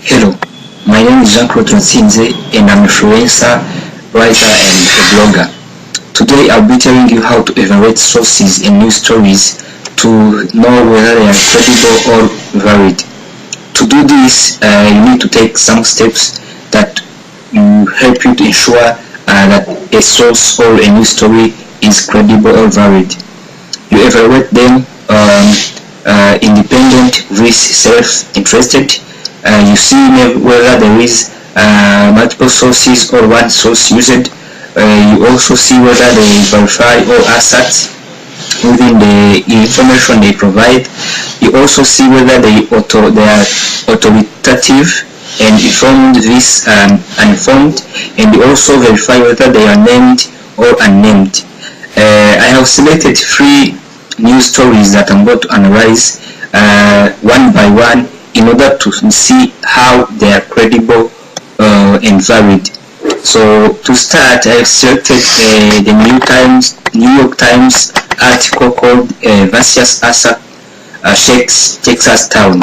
Hello, my name is Jean-Claude Nsinze and I'm a influencer, writer and a blogger. Today I'll be telling you how to evaluate sources and news stories to know whether they are credible or valid. To do this, you need to take some steps that will help you to ensure that a source or a news story is credible or valid. You evaluate them independent versus self-interested. You see whether there is multiple sources or one source used. You also see whether they verify all assets within the information they provide. You also see whether they are authoritative and informed versus uninformed, and you also verify whether they are named or unnamed. I have selected 3 news stories that I'm going to analyze one by one in order to see how they are credible and valid. So to start, I have selected the New York Times article called "Vicious Asa Shakes Texas Town."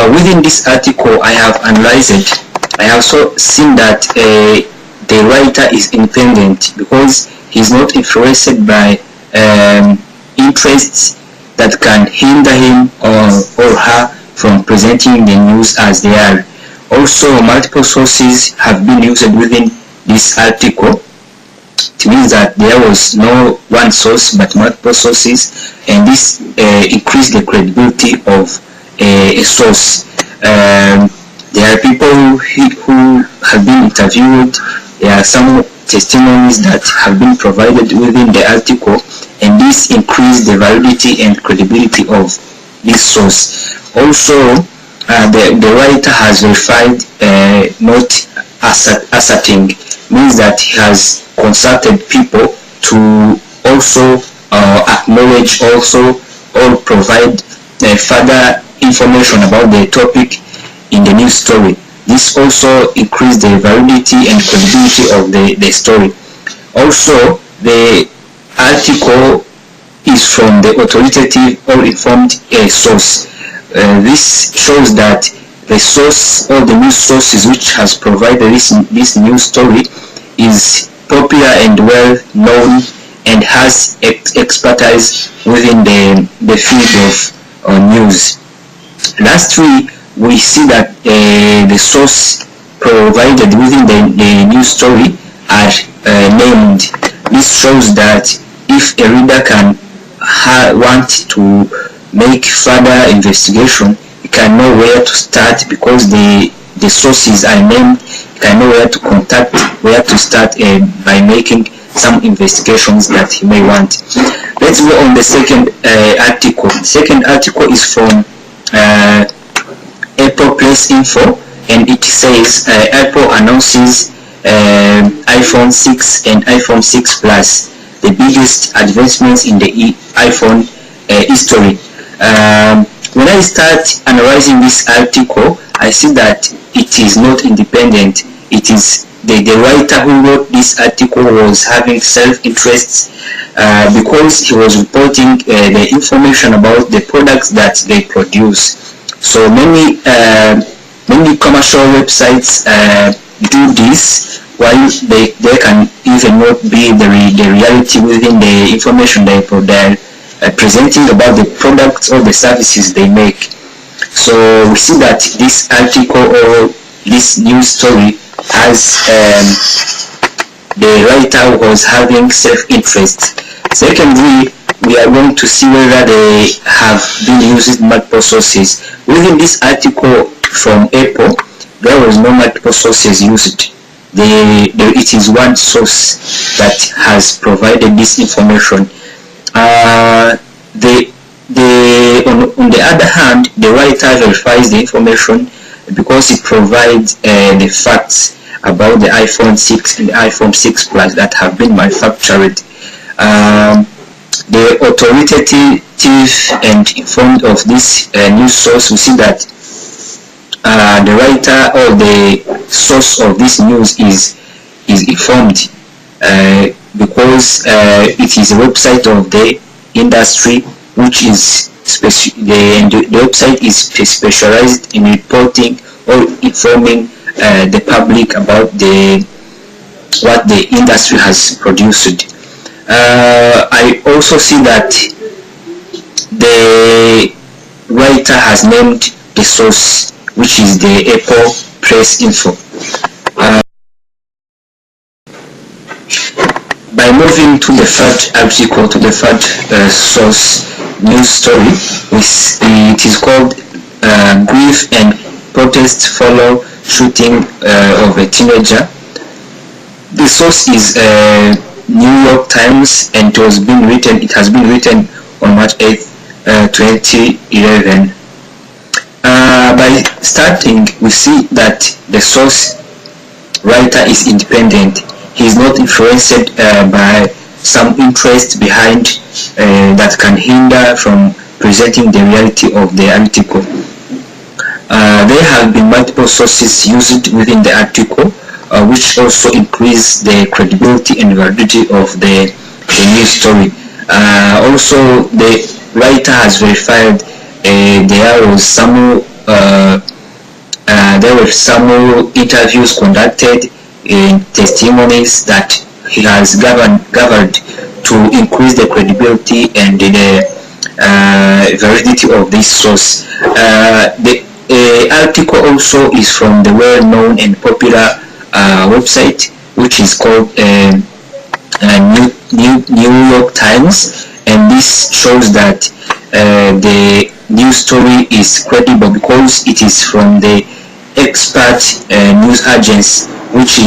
Within this article, I have analyzed it. I have also seen that the writer is independent because he's not influenced by interests that can hinder him or her from presenting the news as they are. Also, multiple sources have been used within this article. It means that there was no one source but multiple sources, and this increased the credibility of a source. There are people who have been interviewed. There are some testimonies that have been provided within the article, and this increased the validity and credibility of this source. Also, the writer has verified, not asserting, means that he has consulted people to also acknowledge also or provide further information about the topic in the news story. This also increased the validity and credibility of the story. Also, the article is from the authoritative or informed source. This shows that the source or the news sources which has provided this news story is popular and well known and has expertise within the field of news. Lastly, we see that the source provided within the news story are named. This shows that if a reader can want to make further investigation, you can know where to start because the sources are named. You can know where to contact, where to start by making some investigations that you may want. Let's go on the second article. The second article is from Apple Place Info, and it says Apple announces iPhone 6 and iPhone 6 Plus, the biggest advancements in the iPhone history. When I start analyzing this article, I see that it is not independent. It is the writer who wrote this article was having self-interests because he was reporting the information about the products that they produce. So many commercial websites do this, while they can even not be the reality within the information they provide. Presenting about the products or the services they make. So we see that this article or this news story has the writer was having self-interest. Secondly, we are going to see whether they have been using multiple sources. Within this article from Apple, there was no multiple sources used. It is one source that has provided this information. On the other hand, the writer verifies the information because it provides the facts about the iPhone 6 and the iPhone 6 Plus that have been manufactured. The authoritative and informed of this news source, we see that the writer or the source of this news is informed because it is a website of the industry which is the website is specialized in reporting or informing the public about what the industry has produced. I also see that the writer has named the source, which is the Apple Press Info. By moving to the third article, to the third source news story, it is called Grief and Protests Follow Shooting of a Teenager. The source is New York Times, and it has been written on March 8th, 2011. By starting, we see that the source writer is independent. He is not influenced by some interest behind that can hinder from presenting the reality of the article. There have been multiple sources used within the article, which also increase the credibility and validity of the news story. Also, the writer has verified there were some interviews conducted in testimonies that he has gathered to increase the credibility and the validity of this source. The article also is from the well-known and popular website, which is called New York Times, and this shows that the news story is credible because it is from the expert news agency, which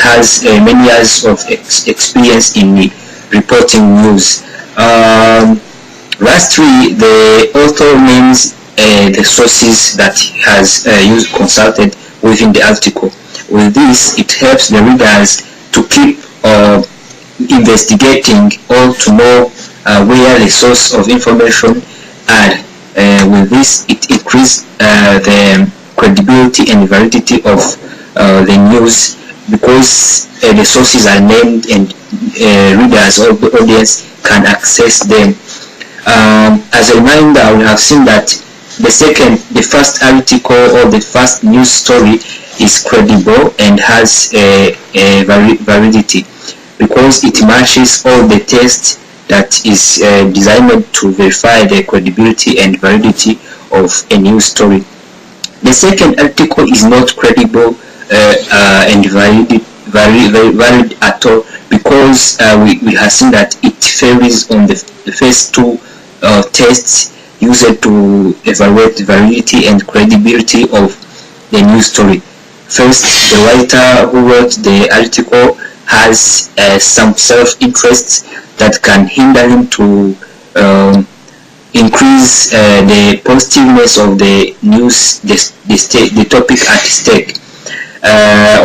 has many years of experience in reporting news. Lastly, the author names the sources that he has consulted within the article. With this, it helps the readers to keep investigating or to know where the source of information are. With this, it increases the credibility and validity of the news because the sources are named and readers or the audience can access them. As a reminder, we have seen that the first article or the first news story is credible and has a validity because it matches all the tests that is designed to verify the credibility and validity of a news story. The second article is not credible and valid at all because we have seen that it fails on the first two tests used to evaluate the validity and credibility of the news story. First, the writer who wrote the article has some self-interest that can hinder him to increase the positiveness of the news, the topic at stake.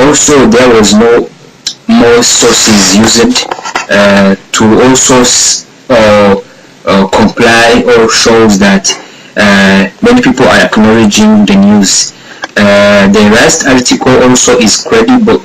Also, there was no more sources used to also comply or shows that many people are acknowledging the news. The last article also is credible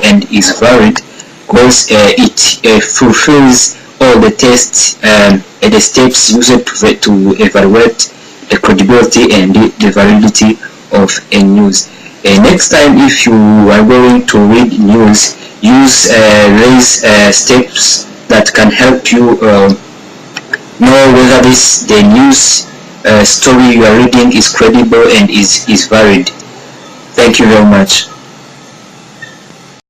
and is valid because it fulfills all the tests and the steps used to evaluate the credibility and the validity of a news. Next time, if you are going to read news, use these steps that can help you know whether the news story you are reading is credible and is valid. Thank you very much.